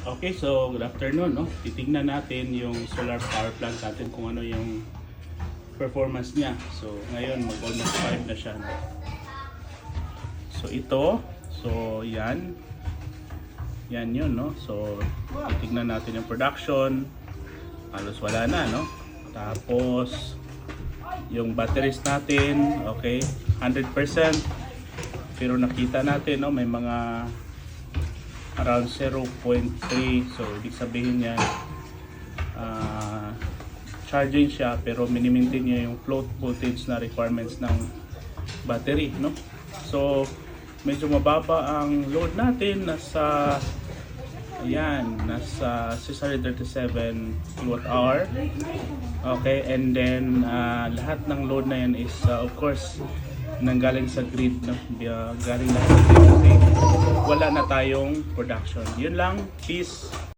Okay, so good afternoon, no? Titingnan natin yung solar power plant natin kung ano yung performance niya. So ngayon mag-almost 5 na siya, no? So ito, so yan yun, no? So titingnan natin yung production. Halos wala na, no? Tapos yung batteries natin, okay, 100%. Pero nakita natin, no, may mga around 0.3, so ibig sabihin niya charging siya pero minimaintain niya yung float voltage na requirements ng battery, no? So medyo mababa ang load natin, nasa 637 kWh. Okay, and then lahat ng load na yan is of course nanggaling sa grid, no? Galing na sa grid, okay? Wala na tayong production. Yun lang. Peace.